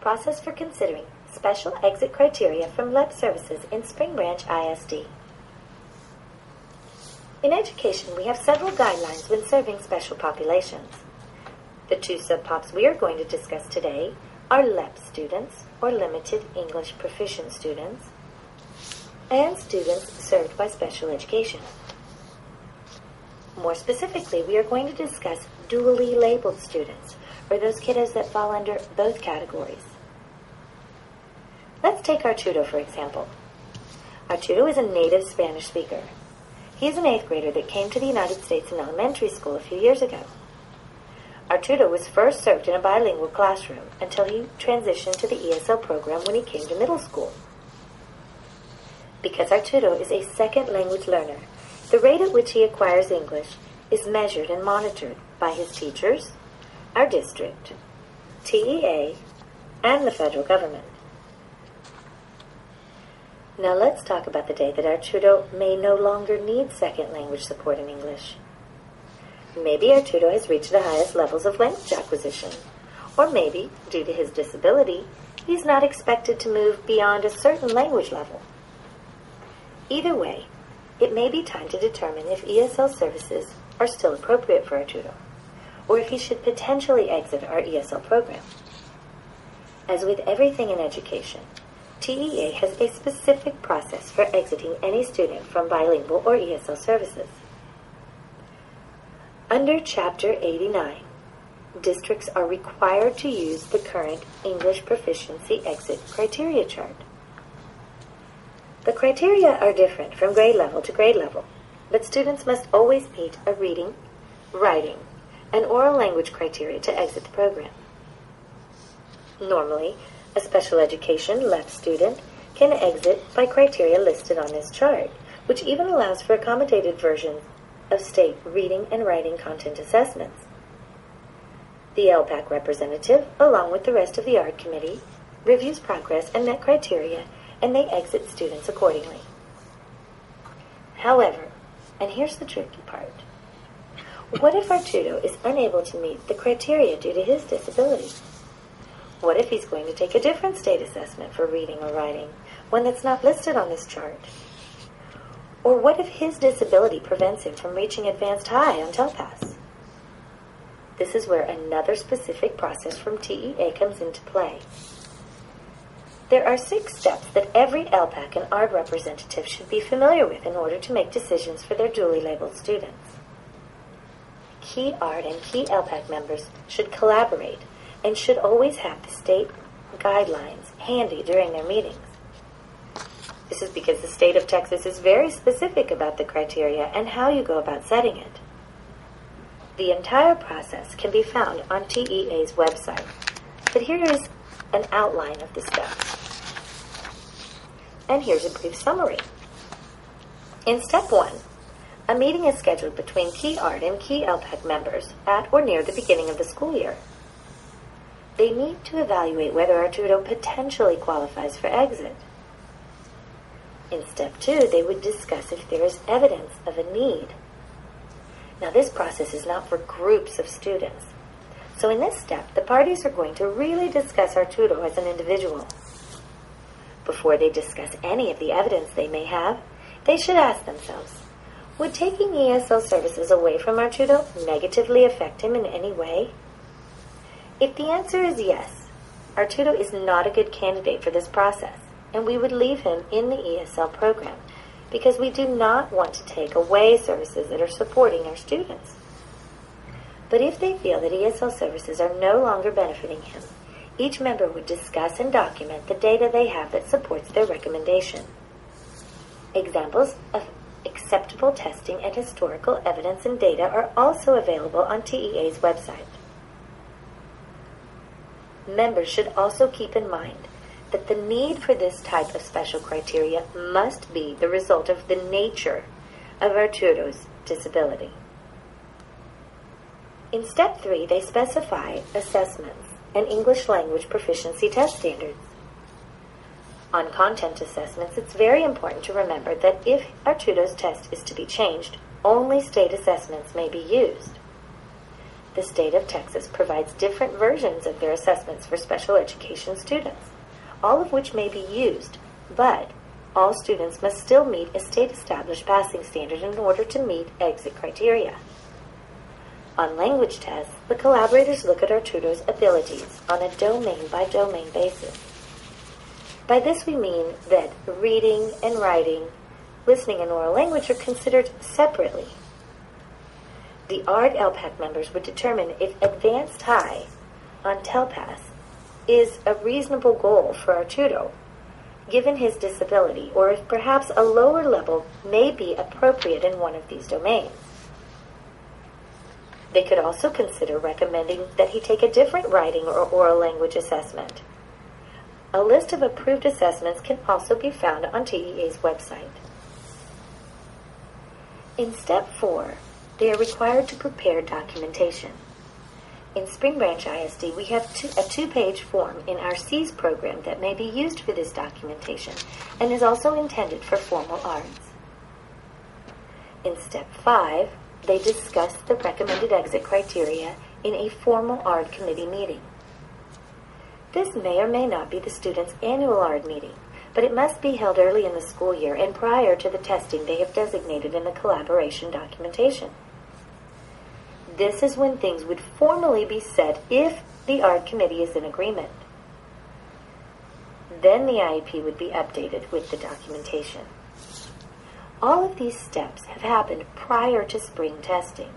Process for considering special exit criteria from LEP services in Spring Branch ISD. In education, we have several guidelines when serving special populations. The two subpops we are going to discuss today are LEP students, or Limited English Proficient students, and students served by special education. More specifically, we are going to discuss dually labeled students, or those kiddos that fall under both categories. Let's take Arturo, for example. Arturo is a native Spanish speaker. He is an 8th grader that came to the United States in elementary school a few years ago. Arturo was first served in a bilingual classroom until he transitioned to the ESL program when he came to middle school. Because Arturo is a second language learner, the rate at which he acquires English is measured and monitored by his teachers, our district, TEA, and the federal government. Now let's talk about the day that Arturo may no longer need second language support in English. Maybe Arturo has reached the highest levels of language acquisition, or maybe, due to his disability, he's not expected to move beyond a certain language level. Either way, it may be time to determine if ESL services are still appropriate for Arturo, or if he should potentially exit our ESL program. As with everything in education, TEA has a specific process for exiting any student from bilingual or ESL services. Under Chapter 89, districts are required to use the current English proficiency exit criteria chart. The criteria are different from grade level to grade level, but students must always meet a reading, writing, and oral language criteria to exit the program. Normally, a special education LEP student can exit by criteria listed on this chart, which even allows for accommodated versions of state reading and writing content assessments. The LPAC representative, along with the rest of the ARD committee, reviews progress and met criteria, and they exit students accordingly. However, and here's the tricky part, what if Arturo is unable to meet the criteria due to his disability? What if he's going to take a different state assessment for reading or writing, one that's not listed on this chart? Or what if his disability prevents him from reaching advanced high on TELPAS? This is where another specific process from TEA comes into play. There are 6 steps that every LPAC and ARD representative should be familiar with in order to make decisions for their dually labeled students. Key ARD and key LPAC members should collaborate and should always have the state guidelines handy during their meetings. This is because the state of Texas is very specific about the criteria and how you go about setting it. The entire process can be found on TEA's website, but here is an outline of the steps. And here's a brief summary. In step 1, a meeting is scheduled between key ARD and key LPAC members at or near the beginning of the school year. They need to evaluate whether Arturo potentially qualifies for exit. In step 2, they would discuss if there is evidence of a need. Now, this process is not for groups of students. So in this step, the parties are going to really discuss Arturo as an individual. Before they discuss any of the evidence they may have, they should ask themselves, would taking ESL services away from Arturo negatively affect him in any way? If the answer is yes, Arturo is not a good candidate for this process, and we would leave him in the ESL program because we do not want to take away services that are supporting our students. But if they feel that ESL services are no longer benefiting him, each member would discuss and document the data they have that supports their recommendation. Examples of acceptable testing and historical evidence and data are also available on TEA's website. Members should also keep in mind that the need for this type of special criteria must be the result of the nature of Arturo's disability. In step 3, they specify assessments and English language proficiency test standards. On content assessments, it's very important to remember that if Arturo's test is to be changed, only state assessments may be used. the state of Texas provides different versions of their assessments for special education students, all of which may be used, but all students must still meet a state-established passing standard in order to meet exit criteria. On language tests, the collaborators look at our tutors' abilities on a domain-by-domain basis. By this we mean that reading and writing, listening, and oral language are considered separately. The ARD LPAC members would determine if Advanced High on TELPAS is a reasonable goal for our tutor, given his disability, or if perhaps a lower level may be appropriate in one of these domains. They could also consider recommending that he take a different writing or oral language assessment. A list of approved assessments can also be found on TEA's website. In Step 4, they are required to prepare documentation. In Spring Branch ISD, we have a two-page form in our SEAS program that may be used for this documentation and is also intended for formal ARDs. In Step 5, they discuss the recommended exit criteria in a formal ARD committee meeting. This may or may not be the student's annual ARD meeting, but it must be held early in the school year and prior to the testing they have designated in the collaboration documentation. This is when things would formally be set if the ARD committee is in agreement. Then the IEP would be updated with the documentation. All of these steps have happened prior to spring testing.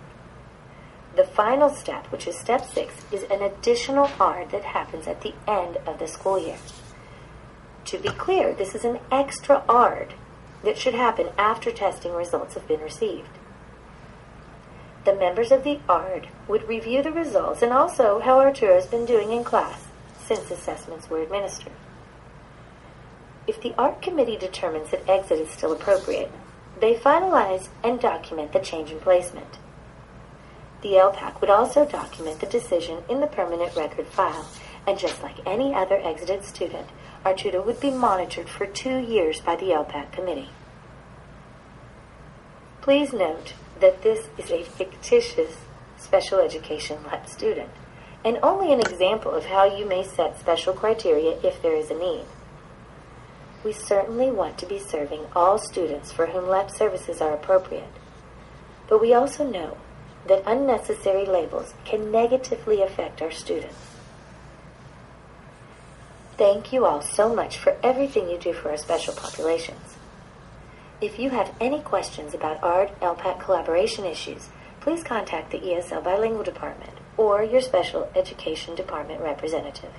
The final step, which is Step 6, is an additional ARD that happens at the end of the school year. To be clear, this is an extra ARD that should happen after testing results have been received. The members of the ARD would review the results and also how our tutor has been doing in class since assessments were administered. If the ARD committee determines that exit is still appropriate, they finalize and document the change in placement. The LPAC would also document the decision in the permanent record file, and just like any other exited student, our tutor would be monitored for 2 years by the LPAC committee. Please note that this is a fictitious special education LEP student, and only an example of how you may set special criteria if there is a need. We certainly want to be serving all students for whom LEP services are appropriate, but we also know that unnecessary labels can negatively affect our students. Thank you all so much for everything you do for our special populations. If you have any questions about ARD-LPAC collaboration issues, please contact the ESL Bilingual Department or your Special Education Department representative.